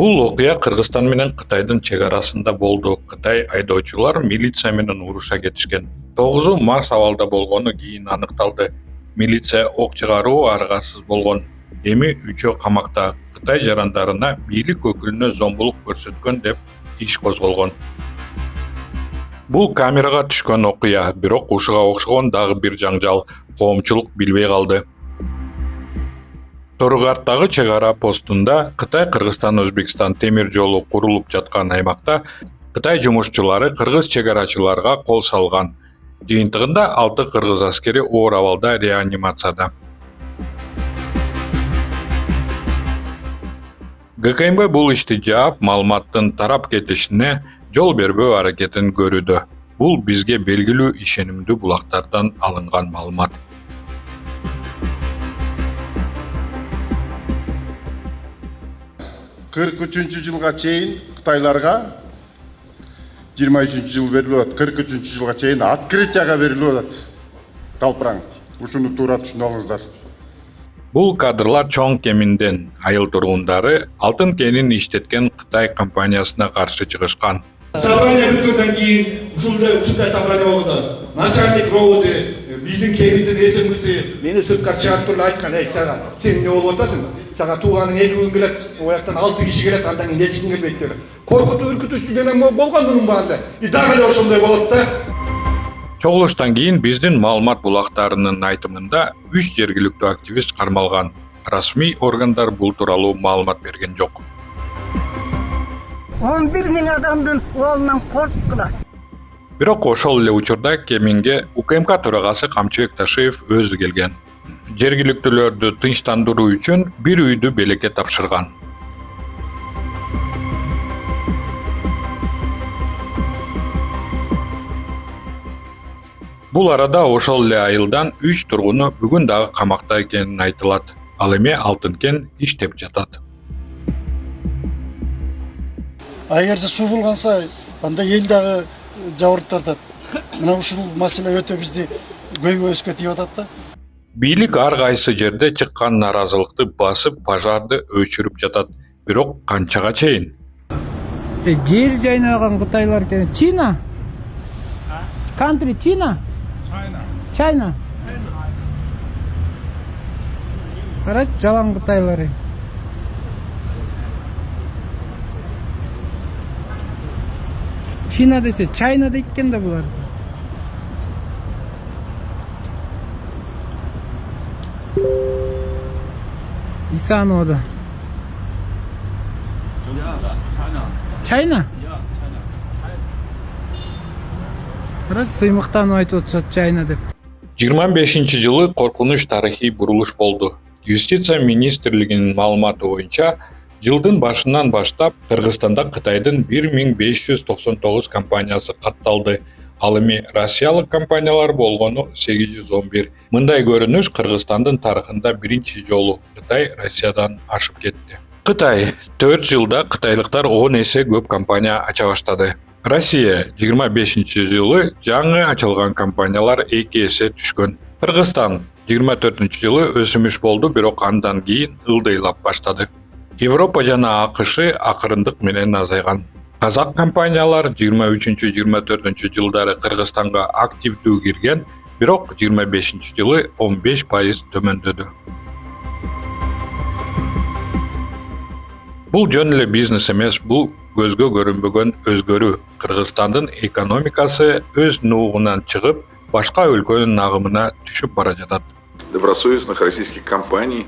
Бул окуя Кыргызстан менен Кытайдын чек арасында болду. Кытай айдоочулар милиция менен уруша кетишкен. 9 мас абалда болгону кийин аныкталды. Милиция ок чыгаруу аргасыз болгон. Эми 3 камакта Кытай жарандарына бийлик өкүлүнө зомбулук көрсөткөн деп иш козголгон. Бул камерага түшкөн окуя, бирок ушуга окшогон дагы бир жаңжал коомчулук билбей калды. Торгардагы чек ара постунда Кытай Кыргызстан Өзбекстан темир жолу курулуп жаткан аймакта Кытай жумушчулары кыргыз чек арачыларга кол салган. Жыйынтыгында 6 кыргыз аскери оор абалда реанимацияда. ГКМБ бул ишти жаап, маалыматтын тарап кетишине жол бербөө аракетин көрүүдө. Бул бизге белгилүү ишенимдүү булактардан алынган маалымат. Кырк үчүнчү жылга чейин Кытайларга 23 жыл берилип атат. 43 жылга чейин открытияга берилип атат. Талпыраң. Ушуну туура түшүнүп алыңыздар. Бул кадрлар чоң кеминден айыл тургундары алтын кенин иштеткен Кытай компаниясына каршы чыгышкан. Собрание бүткөндөн кийин ушундай собрание болгондо начальник роводы биздин кеминдин эсемиси мени сыртка чыгарып туруп айткан: "Эй, сага сен эмне болуп атасың? Сага тууганың 2 күн келет, ояктан 6 киши келет, андан кийин эч ким келбейт" деп. Коркутуп үркүтүш менен болгон мунун баары. И дагы эле ошондой болот да. Чогулуштан кийин биздин маалымат булактарынын айтымында 3 жергиликтүү активист кармалган. Расмий органдар бул тууралуу маалымат берген жок. 11 миң адамдын колунан коркула. Бирок ошол эле учурда кеминге УКМК төрагасы Камчыбек Ташиев өзү келген. Жергиликтүүлөрдү тынчтандыруу үчүн бир үйдү белекке тапшырган. Бул арада ошол эле айылдан 3 тургуну бүгүн дагы камакта экенин айтылат. Ал эми алтынкен иштеп жатат. Эгерде суу болгонса, анда эл дагы жабырып тартат. Мына ушул маселе өтө бизди көйгөйүбүзгө тийип атат да. Бийлик ар кайсы жерде чыккан наразылыкты басып, пожарды өчүрүп жатат. Бирок канчага чейин? Жер жайнаган Кытайлар экен. Чина? Country China? China. Карач, жалаң Кытайлары. Чина десе, China дейт экен да булар. Исановда. China? Раз сыймыктанып айтып атышат China деп. 25-жылы коркунуч тарыхый бурулуш болду. Юстиция министрлигинин маалыматы боюнча, жылдын башынан баштап Кыргызстанда Кытайдын 1599 компаниясы катталды. Ал эми Россиялык компаниялар болгону 811. Мындай көрүнүш Кыргызстандын тарыхында биринчи жолу Кытай Россиядан ашып кетти. Кытай 4 жылда кытайлыктар 10 эсе көп компания ача баштады. Россия 25-жылы жаңы ачылган компаниялар 2 эсе түшкөн. Кыргызстан 24-жылы өсүмүш болду, бирок андан кийин ылдыйлап баштады. Европа жана АКШ акырындык менен азайган. Казак компаниялар 23-24 жылдары Кыргызстанга активдүү кирген, бирок 25-жылы 15% төмөндөдү. Бул жөн эле бизнес эмес, бул көзгө көрүнбөгөн өзгөрүү. Кыргызстандын экономикасы өз нуугунан чыгып, башка өлкөнүн агымына түшүп бара жатат. Добросовестных российских компаний,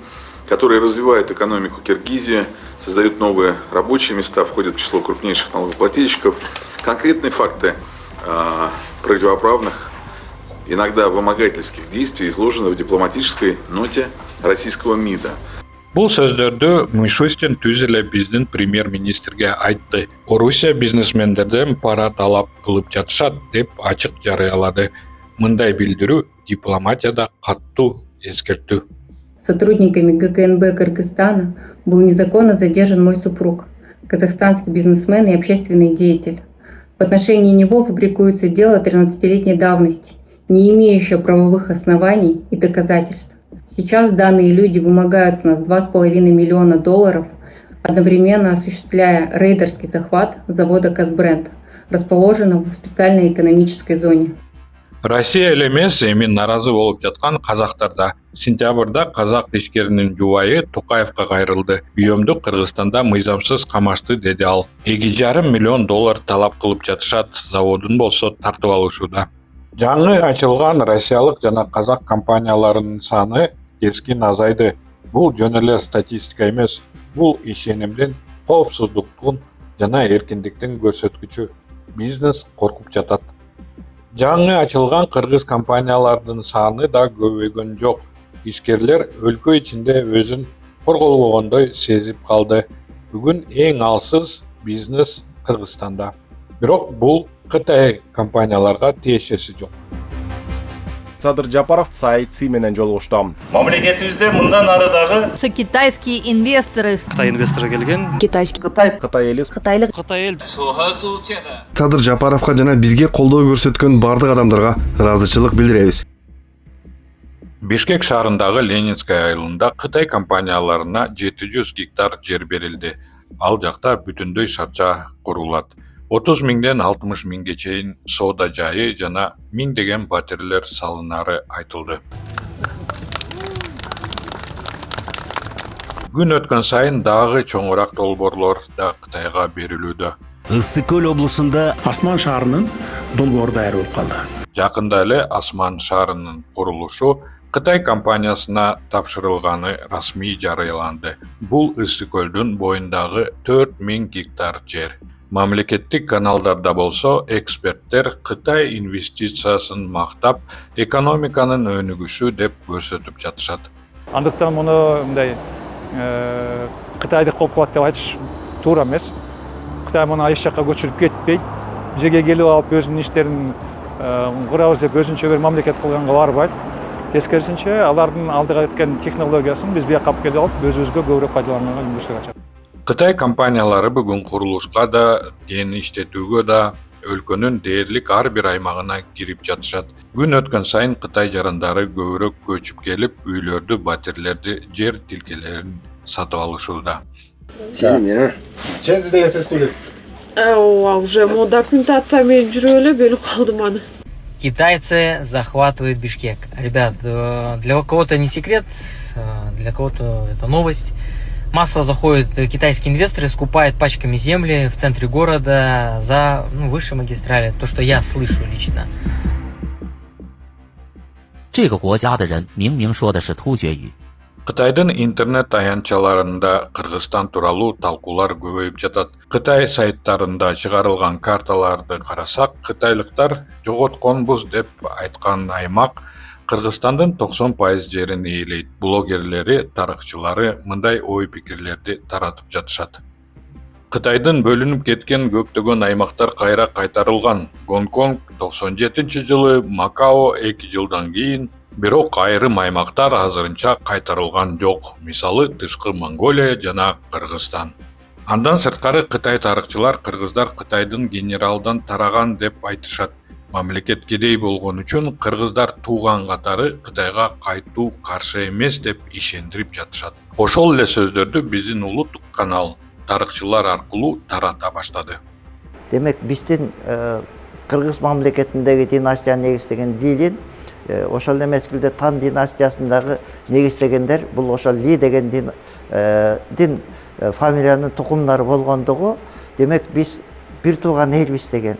которые развивают экономику Киргизии, создают новые рабочие места, входят в число крупнейших налогоплательщиков. Конкретные факты противоправных, иногда вымогательских действий изложены в дипломатической ноте российского МИДа. Бул сөздөрдү Мишустин түз эле биздин премьер-министрге айтты. Орусия бизнесмендерден пара талап кылып жатышат деп ачык жарыялады. Мындай билдирүү дипломатияда каттуу эскертүү. Сотрудниками ГКНБ Кыргызстана был незаконно задержан мой супруг, казахстанский бизнесмен и общественный деятель. В отношении него фабрикуется дело 13-летней давности, не имеющее правовых оснований и доказательств. Сейчас данные люди вымогают с нас $2,5 миллиона одновременно осуществляя рейдерский захват завода «Казбренд», расположенного в специальной экономической зоне. Россия эле эмес, эми наразы болуп жаткан казактар да. Сентябрда казак ишкеринин жубайы Токаевка кайрылды. Үйөмдү Кыргызстанда мыйзамсыз камашты деди ал. $2,5 миллион талап кылып жатышат, заводун болсо тартып алышууда. Жаңы ачылган россиялык жана казак компанияларынын саны кескин азайды. Бул жөн эле статистика эмес, бул ишенимдин, коопсуздуктун жана эркиндиктин көрсөткүчү. Бизнес коркуп жатат. Жаңы ачылган кыргыз компаниялардын саны да көбөйгөн жок. Ишкерлер өлкө ичинде өзүн корголбогондой сезип калды. Бүгүн эң алсыз бизнес Кыргызстанда. Бирок бул Кытай компанияларга тиешеси жок. Садыр Жапаров Цай менен жолугушту. Мамлекетибизде мындан ары дагы Китайские инвесторы. Кытай инвестору келген. Китайский. Кытай эли. Кытайлык. Кытай эл. Садыр Жапаровка жана бизге колдоо көрсөткөн бардык адамдарга ыраазычылык билдиребиз. Бишкек шаарындагы Ленинская айылында Кытай компанияларына 700 гектар жер берилди. Ал жакта бүтүндөй шарча курулат. 30 миңден 60 миңге чейин соода жайы жана миңдеген пәтерлер салынары айтылды. Күн өткөн сайын дагы чоңураак долбоорлор да Кытайга берилүүдө. Ысык көл облусунда Асман шаарынын долбоору даяр болуп калды. Жакында эле Асман шаарынын курулушу Кытай компаниясына тапшырылганы расмий жарыяланды. Бул Ысык көлдүн боюндагы 4000 гектар жер. Мамлекеттик каналдарда болсо эксперттер Кытай инвестициясын мактап, экономиканын өнүгүшү деп көрсөтүп жатышат. Андыктан муну мындай Кытайды коопкулат деп айтыш туура эмес. Кытай муну айыл жакка көчүрүп кетпей, жерге келип алып өзүнүн иштерин курабыз деп өзүнчө бир мамлекет кылганга барбайт. Тескерисинче алардын алдыга кеткен технологиясын биз бияка алып келип алып өзүбүзгө көбүрөөк пайдаланууга мүмкүнчүлүк ачат. Кытай компаниялары бүгүн курулушка да, кен иштетүүгө да өлкөнүн дээрлик ар бир аймагына кирип жатышат. Күн өткөн сайын Кытай жарандары көбүрөөк көчүп келип, үйлөрдү, батирлерди, жер тилкелерин сатып алышууда. Чензи деген сөз түгүз. Уже документация менен жүрөлү бөлүп калдым аны. Китайцы захватывают Бишкек. Ребят, для кого-то не секрет, для кого-то это новость. Массово заходят китайские инвесторы, скупают пачками земли в центре города за выше магистрали. То, что я слышу лично. 这个国家的人明明说的是突厥语。 Кытайдын интернет аянтчаларында Кыргызстан тууралуу талкуулар көбөйүп жатат. Кытай сайттарында чыгарылган карталарды карасак, кытайлыктар жоготконбуз деп айткан аймак Кыргызстандын 90% жерин ээлейт. Блогерлери, тарыхчылары мындай ой пикирлерди таратып жатышат. Кытайдын бөлүнүп кеткен көптөгөн аймактар кайра кайтарылган. Гонконг 97-жылы, Макао 2 жылдан кийин, бирок айрым аймактар азырынча кайтарылган жок. Мисалы Тышкы Монголия жана Кыргызстан. Андан сырткары Кытай тарыхчылар кыргыздар Кытайдын генералдан тараган деп айтышат. Мамлекет кедей болгон үчүн кыргыздар тууган катары Кытайга кайтуу каршы эмес деп ишендирип жатышат. Ошол эле сөздөрдү биздин улуттук канал тарыхчылар аркылуу тарата баштады. Демек биздин Кыргыз мамлекетиндеги династия негиздеген Лилин ошол эле мезгилде Тан династиясындагы негиздегендер бул ошол Ли деген дин фамилиянын тукумдары болгондугу, демек биз бир тууган элбиз деген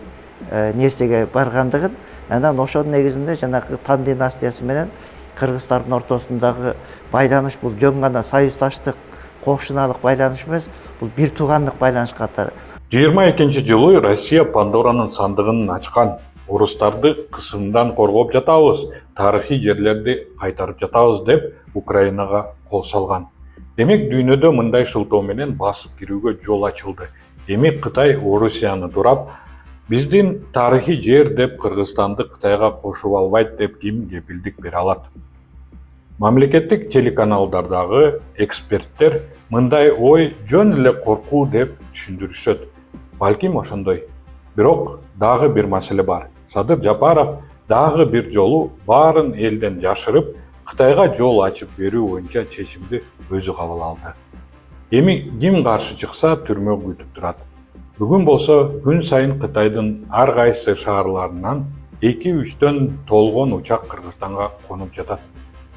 нерсеге баргандыгын, анан ошол негизинде жанагы Тан династиясы менен кыргыздардын ортосундагы байланыш бул жөн гана союздаштык, кошуналык байланыш эмес, бул бир туугандык байланыш катары. 22-жылы Россия Пандоранын сандыгын ачкан. Орустарды кысымдан коргоп жатабыз, тарыхый жерлерди кайтарып жатабыз деп Украинага кол салган. Демек дүйнөдө мындай шылтоо менен басып кирүүгө жол ачылды. Демек Кытай Орусияны турап, биздин тарыхый жер деп Кыргызстанды Кытайга кошуп албайт деп ким кепилдик бере алат? Мамлекеттик телеканалдардагы эксперттер мындай ой жөн эле коркуу деп түшүндүрүшөт. Балким ошондой. Бирок дагы бир маселе бар. Садыр Жапаров дагы бир жолу баарын элден жашырып, Кытайга жол ачып берүү боюнча чечимди өзү кабыл алды. Эми ким каршы чыкса түрмө күтүп турат. Бүгүн болсо күн сайын Кытайдын ар кайсы шаарларынан 2-3төн толгон учак Кыргызстанга конуп жатат.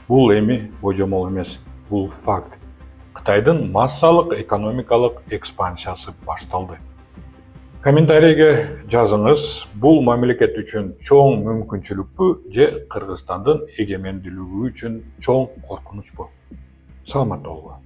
Бул эми божомол эмес, бул факт. Кытайдын массалык экономикалык экспансиясы башталды. Комментарийге жазыңыз, бул мамлекет үчүн чоң мүмкүнчүлүкпү же Кыргызстандын эгемендүүлүгү үчүн чоң коркунучпу? Саламат болгула.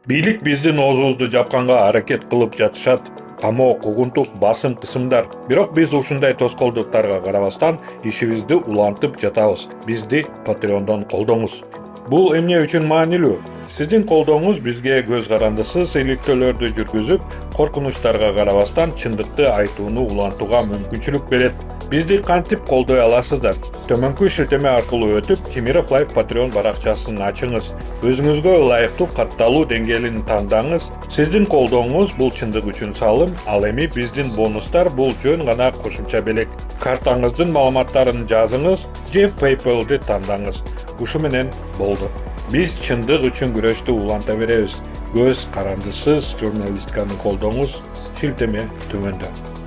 Бийлик биздин оозубузду жапканга аракет кылып жатышат. Камоо, кугунтук, басым кысымдар. Бирок биз ушундай тоскоолдуктарга карабастан ишибизди улантып жатабыз. Бизди Patreon'дан колдоңуз. Бул эмне үчүн маанилүү? Сиздин колдооңуз бизге көз карандысыз иликтөөлөрдү жүргүзүп, коркунучтарга карабастан чындыкты айтууну улантууга мүмкүнчүлүк берет. Бизди кантип колдой аласыздар? Төмөнкү шилтеме аркылуу өтүп, Кемиров Live Patreon баракчасын ачыңыз. Өзүңүзгө ылайыктуу катталуу деңгээлин тандаңыз. Сиздин колдооңуз бул чындык үчүн салым, ал эми биздин бонустар бул жөн гана кошумча белек. Картаңыздын маалыматтарын жазыңыз же PayPal'ды тандаңыз. Ушу менен болду. Биз чындык үчүн күрөштү уланта беребиз. Көз карандысыз журналистканы колдоңуз, шилтеме төмөндө.